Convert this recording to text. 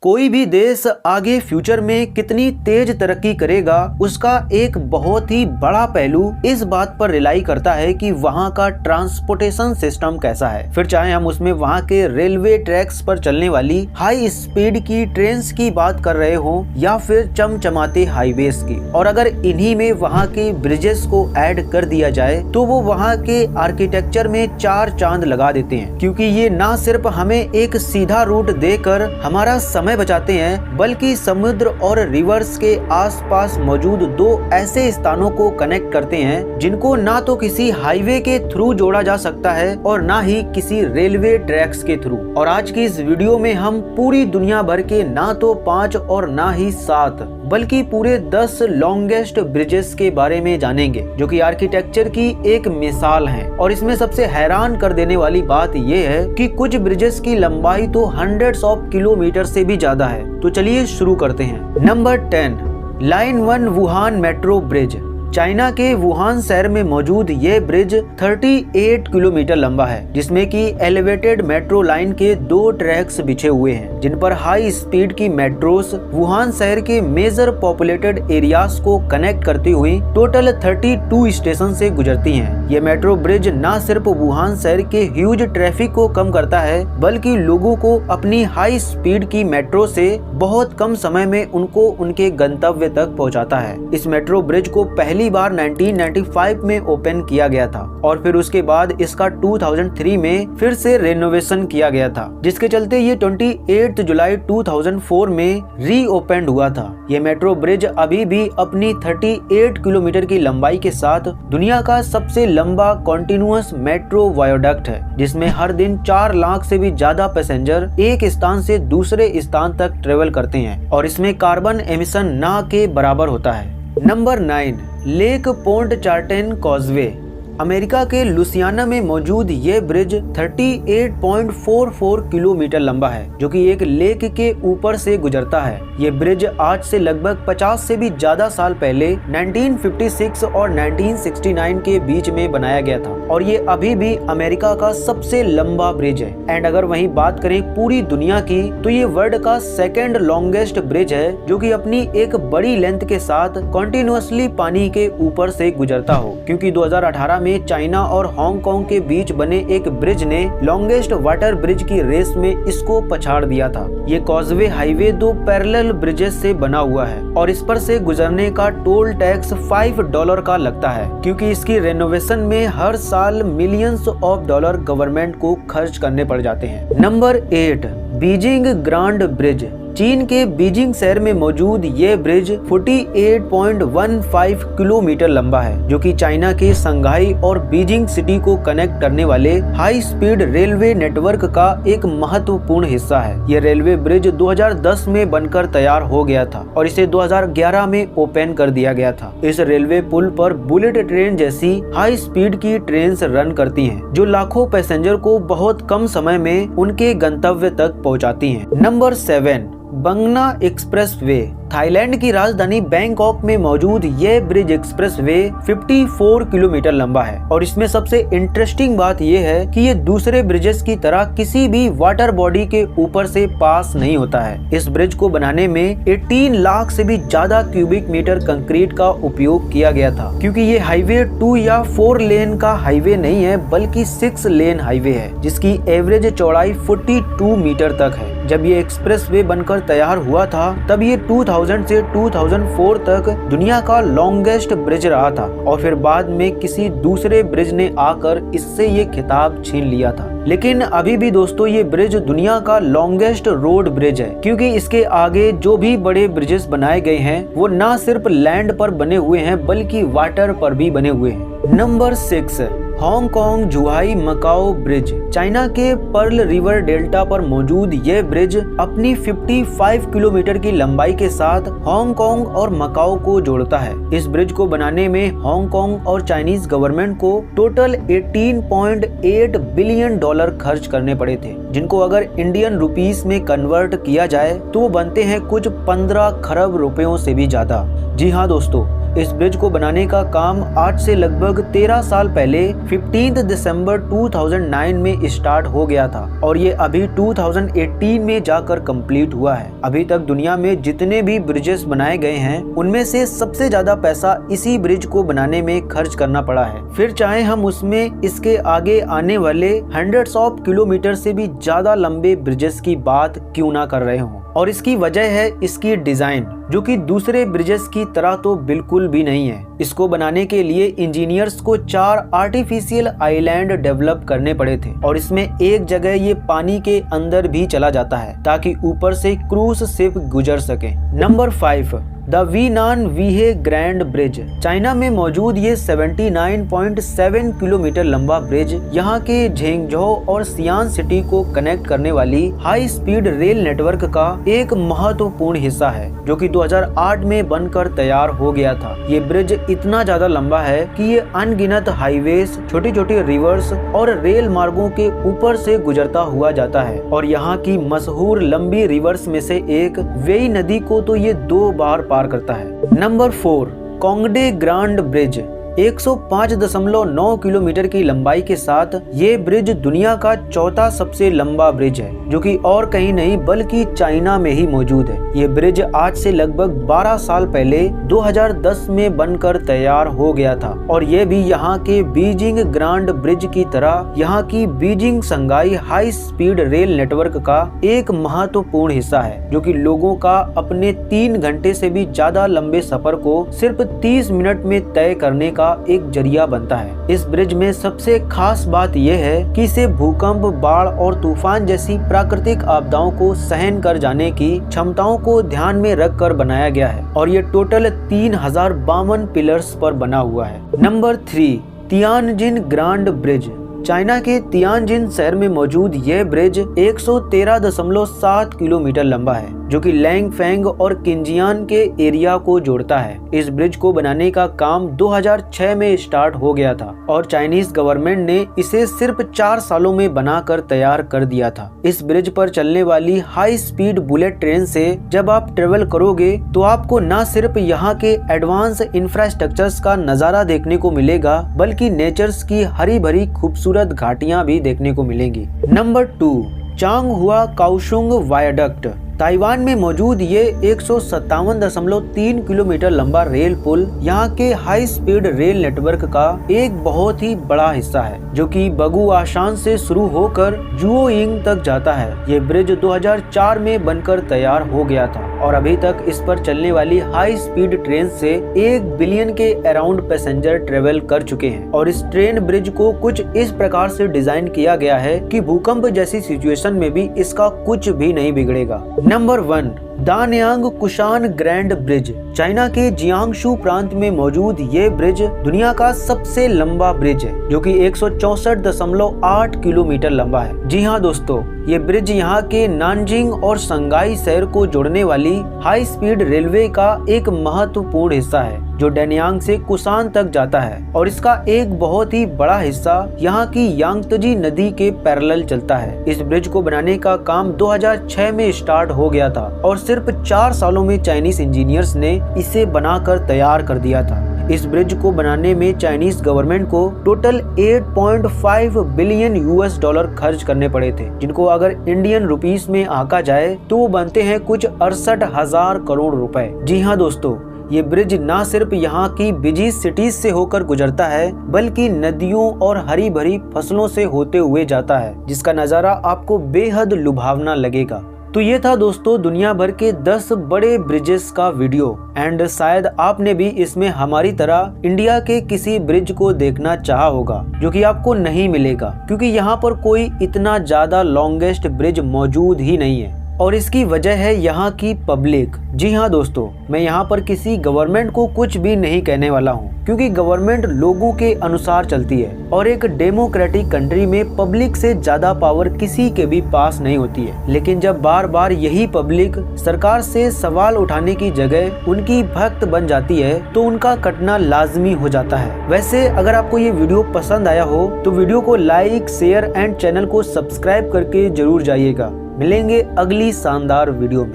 कोई भी देश आगे फ्यूचर में कितनी तेज तरक्की करेगा उसका एक बहुत ही बड़ा पहलू इस बात पर रिलाई करता है कि वहाँ का ट्रांसपोर्टेशन सिस्टम कैसा है। फिर चाहे हम उसमें वहाँ के रेलवे ट्रैक्स पर चलने वाली हाई स्पीड की ट्रेन्स की बात कर रहे हो या फिर चमचमाते हाईवेज की। और अगर इन्हीं में वहाँ के ब्रिजेस को ऐड कर दिया जाए तो वो वहाँ के आर्किटेक्चर में चार चांद लगा देते हैं, क्योंकि ये ना सिर्फ हमें एक सीधा रूट देकर हमारा समय बचाते हैं बल्कि समुद्र और रिवर्स के आसपास मौजूद दो ऐसे स्थानों को कनेक्ट करते हैं जिनको ना तो किसी हाईवे के थ्रू जोड़ा जा सकता है और ना ही किसी रेलवे ट्रैक्स के थ्रू। और आज की इस वीडियो में हम पूरी दुनिया भर के ना तो 5 और ना ही 7 बल्कि पूरे 10 लॉन्गेस्ट ब्रिजेस के बारे में जानेंगे जो कि आर्किटेक्चर की एक मिसाल हैं। और इसमें सबसे हैरान कर देने वाली बात यह है कि कुछ ब्रिजेस की लंबाई तो हंड्रेड्स ऑफ किलोमीटर से भी ज्यादा है। तो चलिए शुरू करते हैं। Number 10, line 1 Wuhan metro bridge. China के वुहान शहर में मौजूद ये ब्रिज 38 किलोमीटर लंबा है, जिसमें कि एलिवेटेड मेट्रो लाइन के 2 ट्रैक्स बिछे हुए हैं जिन पर हाई स्पीड की मेट्रोस वुहान शहर के मेजर पॉपुलेटेड एरियाज को कनेक्ट करती हुई टोटल 32 स्टेशन से गुजरती हैं। ये मेट्रो ब्रिज न सिर्फ वुहान शहर के ह्यूज ट्रैफिक को कम करता है बल्कि लोगों को अपनी हाई स्पीड की मेट्रो से बहुत कम समय में उनको उनके गंतव्य तक पहुंचाता है। इस मेट्रो ब्रिज को पहली बार 1995 में ओपन किया गया था और फिर उसके बाद इसका 2003 में फिर से रेनोवेशन किया गया था, जिसके चलते ये 28 जुलाई 2004 में रीओपन्ड हुआ था। ये मेट्रो ब्रिज अभी भी अपनी 38 किलोमीटर की लंबाई के साथ दुनिया का सबसे लंबा कॉन्टिन्यूअस मेट्रो वायोडक्ट है, जिसमें हर दिन 4 लाख से भी ज्यादा पैसेंजर एक स्थान से दूसरे स्थान तक ट्रेवल करते हैं और इसमें कार्बन एमिशन ना के बराबर होता है। Number 9, Lake Pontchartrain Causeway. America के लुसियाना में मौजूद ये ब्रिज 38.44 किलोमीटर लंबा है जो कि एक लेक के ऊपर से गुजरता है। ये ब्रिज आज से लगभग 50 से भी ज्यादा साल पहले 1956 और 1969 के बीच में बनाया गया था और ये अभी भी अमेरिका का सबसे लंबा ब्रिज है। एंड अगर वहीं बात करें पूरी दुनिया की तो ये वर्ल्ड का 2nd लॉन्गेस्ट ब्रिज है जो कि अपनी एक बड़ी लेंथ के साथ कॉन्टिन्यूअसली पानी के ऊपर से गुजरता हो, क्योंकि 2018 में चाइना और हांगकांग के बीच बने एक ब्रिज ने लॉन्गेस्ट वाटर ब्रिज की रेस में इसको पछाड़ दिया था। ये कॉजवे हाईवे 2 पैरेलल ब्रिजेस से बना हुआ है और इस पर से गुजरने का टोल टैक्स $5 का लगता है, क्योंकि इसकी रेनोवेशन में हर साल मिलियंस ऑफ डॉलर गवर्नमेंट को खर्च करने पड़ जाते हैं। Number 8, Beijing grand bridge. चीन के बीजिंग शहर में मौजूद ये ब्रिज 48.15 किलोमीटर लंबा है जो कि चाइना के संघाई और बीजिंग सिटी को कनेक्ट करने वाले हाई स्पीड रेलवे नेटवर्क का एक महत्वपूर्ण हिस्सा है। ये रेलवे ब्रिज 2010 में बनकर तैयार हो गया था और इसे 2011 में ओपन कर दिया गया था। इस रेलवे पुल पर बुलेट ट्रेन जैसी हाई स्पीड की ट्रेन रन करती हैं जो लाखों पैसेंजर को बहुत कम समय में उनके गंतव्य तक पहुंचाती हैं। Number 7, Bang Na expressway. Thailand की राजधानी बैंकॉक में मौजूद ये ब्रिज एक्सप्रेस वे 54 किलोमीटर लंबा है और इसमें सबसे इंटरेस्टिंग बात यह है कि ये दूसरे ब्रिजेस की तरह किसी भी वाटर बॉडी के ऊपर से पास नहीं होता है। इस ब्रिज को बनाने में 18 लाख से भी ज्यादा क्यूबिक मीटर कंक्रीट का उपयोग किया गया था, क्योंकि ये हाईवे 2 या 4 लेन का हाईवे नहीं है बल्कि 6 लेन हाईवे है जिसकी एवरेज चौड़ाई 42 मीटर तक है। जब ये एक्सप्रेस वे बनकर तैयार हुआ था तब ये 2000 से 2004 तक दुनिया का लॉन्गेस्ट ब्रिज रहा था और फिर बाद में किसी दूसरे ब्रिज ने आकर इससे ये खिताब छीन लिया था। लेकिन अभी भी दोस्तों ये ब्रिज दुनिया का लॉन्गेस्ट रोड ब्रिज है, क्योंकि इसके आगे जो भी बड़े ब्रिजेस बनाए गए हैं वो ना सिर्फ लैंड पर बने हुए हैं बल्कि वाटर पर भी बने हुए हैं। Number 6, Hong Kong जुहाई Macau bridge. China के पर्ल रिवर डेल्टा पर मौजूद यह ब्रिज अपनी 55 किलोमीटर की लंबाई के साथ हांगकांग और मकाओ को जोड़ता है। इस ब्रिज को बनाने में हांगकांग और चाइनीज गवर्नमेंट को टोटल 18.8 बिलियन डॉलर खर्च करने पड़े थे, जिनको अगर इंडियन रुपीस में कन्वर्ट किया जाए तो वो बनते हैं कुछ 15 खरब रुपयों से भी ज्यादा। जी हाँ दोस्तों, इस ब्रिज को बनाने का काम आज से लगभग 13 साल पहले 15 दिसंबर 2009 में स्टार्ट हो गया था और ये अभी 2018 में जाकर कंप्लीट हुआ है। अभी तक दुनिया में जितने भी ब्रिजेस बनाए गए हैं उनमें से सबसे ज्यादा पैसा इसी ब्रिज को बनाने में खर्च करना पड़ा है। फिर चाहे हम उसमें इसके आगे आने वाले हंड्रेड्स ऑफ किलोमीटर से भी ज्यादा लंबे ब्रिजेस की बात क्यों ना कर रहे हों। और इसकी वजह है इसकी डिजाइन, जो कि दूसरे ब्रिजेस की तरह तो बिल्कुल भी नहीं है। इसको बनाने के लिए इंजीनियर्स को 4 आर्टिफिशियल आइलैंड डेवलप करने पड़े थे और इसमें एक जगह ये पानी के अंदर भी चला जाता है ताकि ऊपर से क्रूज शिप गुजर सके। Number 5, the Weinan Weihe grand bridge. China में मौजूद ये 79.7 किलोमीटर लंबा ब्रिज यहाँ के झेंगझौ और सियान सिटी को कनेक्ट करने वाली हाई स्पीड रेल नेटवर्क का एक महत्वपूर्ण हिस्सा है, जो कि 2008 में बनकर तैयार हो गया था। ये ब्रिज इतना ज्यादा लंबा है कि ये अनगिनत हाईवेज, छोटी छोटी रिवर्स और रेल मार्गों के ऊपर से गुजरता हुआ जाता है और यहाँ की मशहूर लंबी रिवर्स में से एक वेई नदी को तो ये 2 बार पार करता है। Number 4, Cangde grand bridge. 105.9 kilometre की लंबाई के साथ ये ब्रिज दुनिया का चौथा सबसे लंबा ब्रिज है, जो कि और कहीं नहीं बल्कि चाइना में ही मौजूद है। ये ब्रिज आज से लगभग 12 साल पहले 2010 में बनकर तैयार हो गया था और ये भी यहाँ के बीजिंग ग्रांड ब्रिज की तरह यहाँ की Beijing Sangai high speed rail network का एक महत्वपूर्ण हिस्सा है, जो कि लोगों का अपने 3 घंटे से भी ज्यादा लंबे सफर को सिर्फ 30 मिनट में तय करने का एक जरिया बनता है। इस ब्रिज में सबसे खास बात यह है कि इसे भूकंप, बाढ़ और तूफान जैसी प्राकृतिक आपदाओं को सहन कर जाने की क्षमताओं को ध्यान में रखकर बनाया गया है और ये टोटल 3052 पिलर्स पर बना हुआ है। Number 3, Tianjin grand bridge. China के तियानजिन शहर में मौजूद यह ब्रिज 113.7 किलोमीटर लंबा है, जो कि लैंगफेंग और किंजियान के एरिया को जोड़ता है। इस ब्रिज को बनाने का काम 2006 में स्टार्ट हो गया था और चाइनीज गवर्नमेंट ने इसे सिर्फ 4 सालों में बनाकर तैयार कर दिया था। इस ब्रिज पर चलने वाली हाई स्पीड बुलेट ट्रेन से जब आप ट्रेवल करोगे तो आपको न सिर्फ यहाँ के एडवांस इंफ्रास्ट्रक्चर्स का नजारा देखने को मिलेगा, बल्कि नेचर्स की हरी भरी खूबसूरत घाटियां भी देखने को मिलेंगी। Number 2, Changhua Kaohsiung viaduct. Taiwan में मौजूद ये 157.3 किलोमीटर लंबा रेल पुल यहाँ के हाई स्पीड रेल नेटवर्क का एक बहुत ही बड़ा हिस्सा है, जो कि बगुआशान से शुरू होकर जुओयिंग तक जाता है। ये ब्रिज 2004 में बनकर तैयार हो गया था और अभी तक इस पर चलने वाली हाई स्पीड ट्रेन से 1 बिलियन के अराउंड पैसेंजर ट्रेवल कर चुके हैं और इस ट्रेन ब्रिज को कुछ इस प्रकार से डिजाइन किया गया है कि भूकंप जैसी सिचुएशन में भी इसका कुछ भी नहीं बिगड़ेगा। Number 1, Danyang Kunshan grand bridge. China के जियांगशू प्रांत में मौजूद ये ब्रिज दुनिया का सबसे लंबा ब्रिज है, जो कि 164.8 किलोमीटर लंबा है। जी हाँ दोस्तों, ये ब्रिज यहाँ के नानजिंग और संगाई शहर को जोड़ने वाली हाई स्पीड रेलवे का एक महत्वपूर्ण हिस्सा है, जो डैनयांग से कुसान तक जाता है और इसका एक बहुत ही बड़ा हिस्सा यहाँ की यांगतजी नदी के पैरेलल चलता है। इस ब्रिज को बनाने का काम 2006 में स्टार्ट हो गया था और सिर्फ 4 सालों में चाइनीज इंजीनियर्स ने इसे बनाकर तैयार कर दिया था। इस ब्रिज को बनाने में चाइनीज गवर्नमेंट को टोटल 8.5 बिलियन US डॉलर खर्च करने पड़े थे, जिनको अगर इंडियन रुपीस में आंका जाए तो वो बनते हैं कुछ 68,000 करोड़ रुपए। जी हाँ दोस्तों, ये ब्रिज न सिर्फ यहाँ की बिजी सिटीज से होकर गुजरता है, बल्कि नदियों और हरी भरी फसलों से होते हुए जाता है, जिसका नजारा आपको बेहद लुभावना लगेगा। तो ये था दोस्तों दुनिया भर के 10 बड़े ब्रिजेस का वीडियो एंड शायद आपने भी इसमें हमारी तरह इंडिया के किसी ब्रिज को देखना चाहा होगा, जो कि आपको नहीं मिलेगा क्योंकि यहाँ पर कोई इतना ज्यादा लॉन्गेस्ट ब्रिज मौजूद ही नहीं है और इसकी वजह है यहाँ की पब्लिक। जी हाँ दोस्तों, मैं यहाँ पर किसी गवर्नमेंट को कुछ भी नहीं कहने वाला हूँ, क्योंकि गवर्नमेंट लोगों के अनुसार चलती है और एक डेमोक्रेटिक कंट्री में पब्लिक से ज्यादा पावर किसी के भी पास नहीं होती है। लेकिन जब बार बार यही पब्लिक सरकार से सवाल उठाने की जगह उनकी भक्त बन जाती है तो उनका कटना लाजमी हो जाता है। वैसे अगर आपको ये वीडियो पसंद आया हो तो वीडियो को लाइक, शेयर एंड चैनल को सब्सक्राइब करके जरूर जाइएगा। मिलेंगे अगली शानदार वीडियो में।